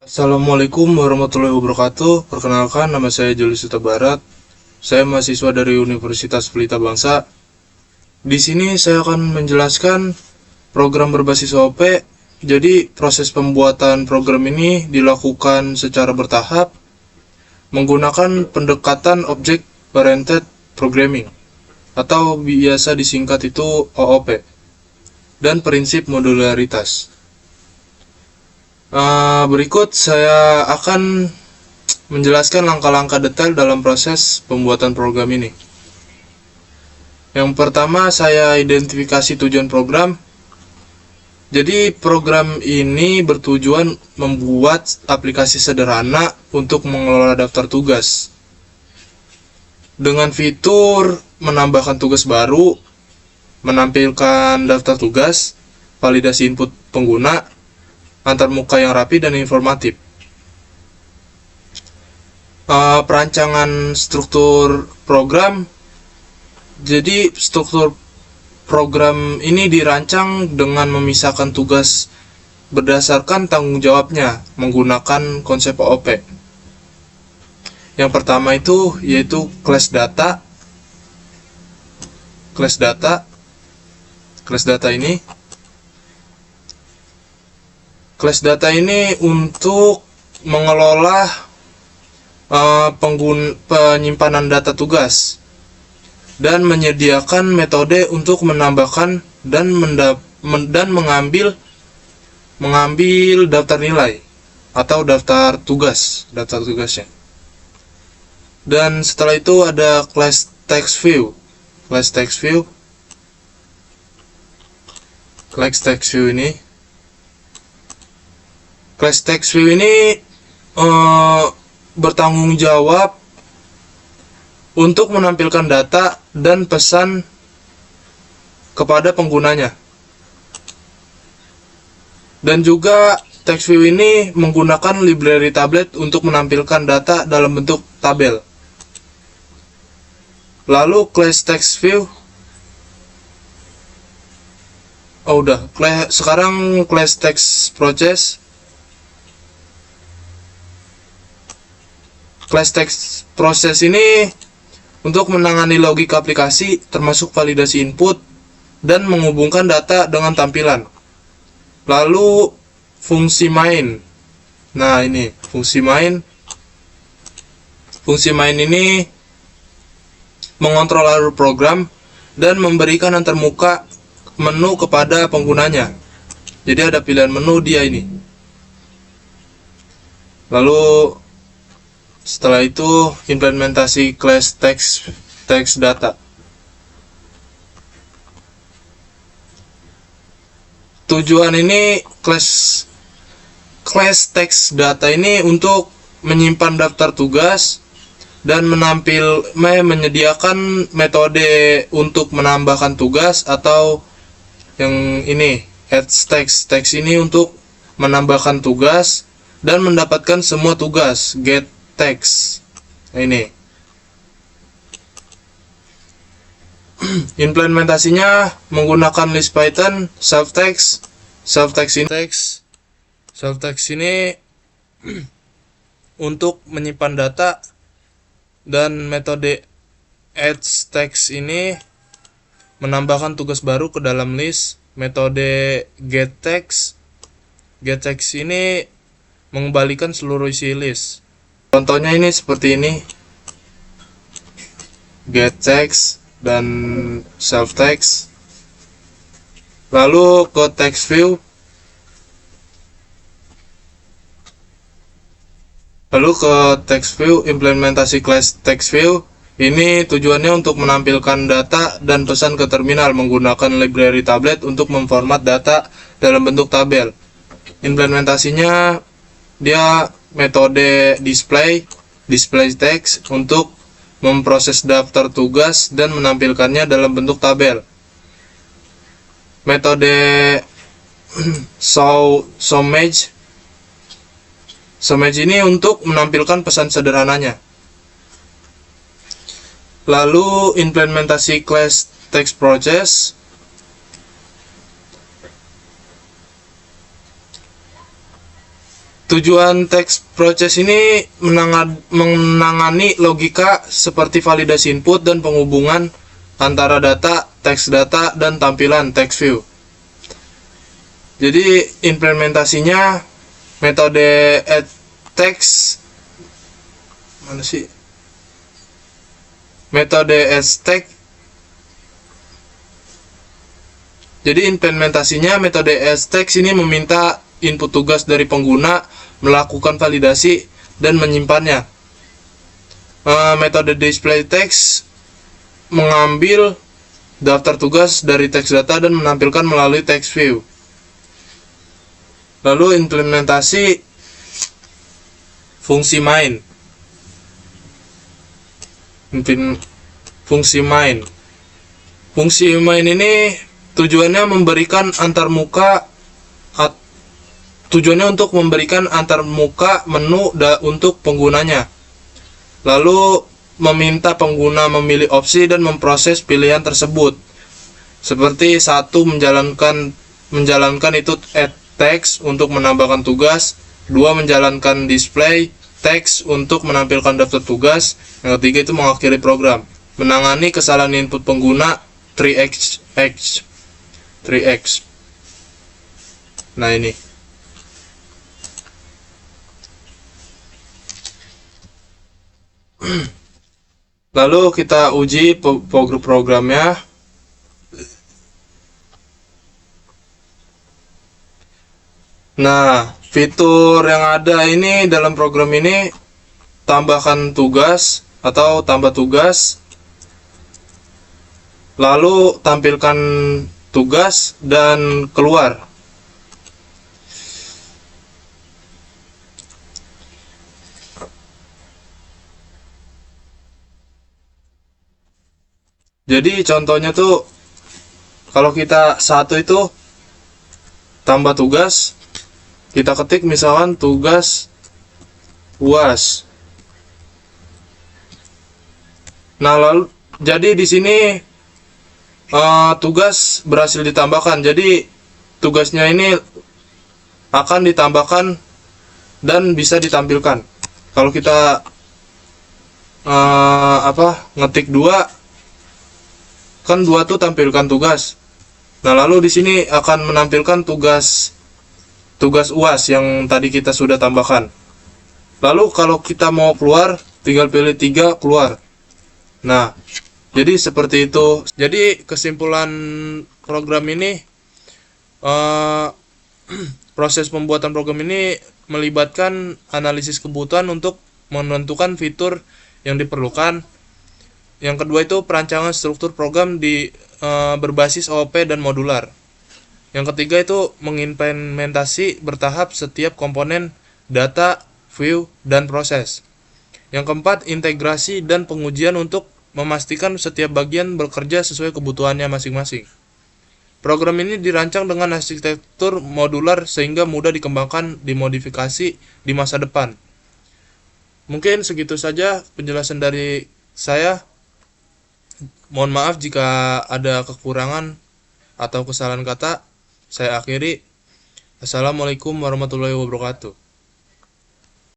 Assalamualaikum warahmatullahi wabarakatuh. Perkenalkan, nama saya Julius Huta Barat. Saya mahasiswa dari Universitas Pelita Bangsa. Di sini saya akan menjelaskan program berbasis OOP. Jadi, proses pembuatan program ini dilakukan secara bertahap menggunakan pendekatan Object Oriented Programming atau biasa disingkat itu OOP dan prinsip modularitas. Berikut saya akan menjelaskan langkah-langkah detail dalam proses pembuatan program ini. Yang pertama, saya identifikasi tujuan program. Jadi, program ini bertujuan membuat aplikasi sederhana untuk mengelola daftar tugas. Dengan fitur menambahkan tugas baru, menampilkan daftar tugas, validasi input pengguna, antarmuka yang rapi dan informatif. Perancangan struktur program. Jadi struktur program ini dirancang dengan memisahkan tugas berdasarkan tanggung jawabnya menggunakan konsep OOP. Yang pertama itu yaitu class data. Class data ini untuk mengelola penyimpanan data tugas dan menyediakan metode untuk menambahkan dan mengambil daftar nilai atau daftar tugasnya. Dan setelah itu ada class text view. Class text view ini bertanggung jawab untuk menampilkan data dan pesan kepada penggunanya. Dan juga text view ini menggunakan library tablet untuk menampilkan data dalam bentuk tabel. Lalu class text view. Sekarang class text process. Class text process ini untuk menangani logik aplikasi termasuk validasi input dan menghubungkan data dengan tampilan. Lalu fungsi main. Nah, ini fungsi main. Fungsi main ini mengontrol alur program dan memberikan antarmuka menu kepada penggunanya. Jadi ada pilihan menu dia ini. Lalu setelah itu implementasi class text data. Tujuan ini class text data ini untuk menyimpan daftar tugas dan menyediakan metode untuk menambahkan tugas atau yang ini add text ini untuk menambahkan tugas dan mendapatkan semua tugas get text. Ini implementasinya menggunakan list Python self text ini untuk menyimpan data, dan metode add text ini menambahkan tugas baru ke dalam list. Metode get text ini mengembalikan seluruh isi list. Contohnya ini seperti ini, get text dan self text. Lalu ke text view. Implementasi class text view ini tujuannya untuk menampilkan data dan pesan ke terminal menggunakan library tablet untuk memformat data dalam bentuk tabel. Implementasinya dia metode display text untuk memproses daftar tugas dan menampilkannya dalam bentuk tabel. Metode SOMAGE ini untuk menampilkan pesan sederhananya. Lalu implementasi class text process. Tujuan text process ini menangani logika seperti validasi input dan penghubungan antara data, text data, dan tampilan text view. Jadi implementasinya metode add text metode add text. Jadi implementasinya metode add text ini meminta input tugas dari pengguna, melakukan validasi, dan menyimpannya. Metode display text mengambil daftar tugas dari text data dan menampilkan melalui text view. Lalu implementasi fungsi main. Fungsi main. Fungsi main ini tujuannya untuk memberikan antar muka menu untuk penggunanya. Lalu meminta pengguna memilih opsi dan memproses pilihan tersebut. Seperti satu menjalankan itu add text untuk menambahkan tugas, 2 menjalankan display text untuk menampilkan daftar tugas, yang ketiga itu mengakhiri program. Menangani kesalahan input pengguna 3x. Nah ini. Lalu kita uji programnya. Nah, fitur yang ada ini dalam program ini tambahkan tugas atau tambah tugas, lalu tampilkan tugas dan keluar. Jadi contohnya tuh kalau kita satu itu tambah tugas, kita ketik misalkan tugas UAS. Nah, lalu jadi di sini tugas berhasil ditambahkan. Jadi tugasnya ini akan ditambahkan dan bisa ditampilkan. Kalau kita ngetik 2, kan 2 tuh tampilkan tugas. Nah, lalu di sini akan menampilkan tugas UAS yang tadi kita sudah tambahkan. Lalu kalau kita mau keluar, tinggal pilih 3 keluar. Nah, jadi seperti itu. Jadi kesimpulan program ini, proses pembuatan program ini melibatkan analisis kebutuhan untuk menentukan fitur yang diperlukan. Yang kedua itu perancangan struktur program berbasis OOP dan modular. Yang ketiga itu mengimplementasi bertahap setiap komponen data, view, dan proses. Yang keempat, integrasi dan pengujian untuk memastikan setiap bagian bekerja sesuai kebutuhannya masing-masing. Program ini dirancang dengan arsitektur modular sehingga mudah dikembangkan, dimodifikasi di masa depan. Mungkin segitu saja penjelasan dari saya. Mohon maaf jika ada kekurangan atau kesalahan kata. Saya akhiri. Assalamualaikum warahmatullahi wabarakatuh.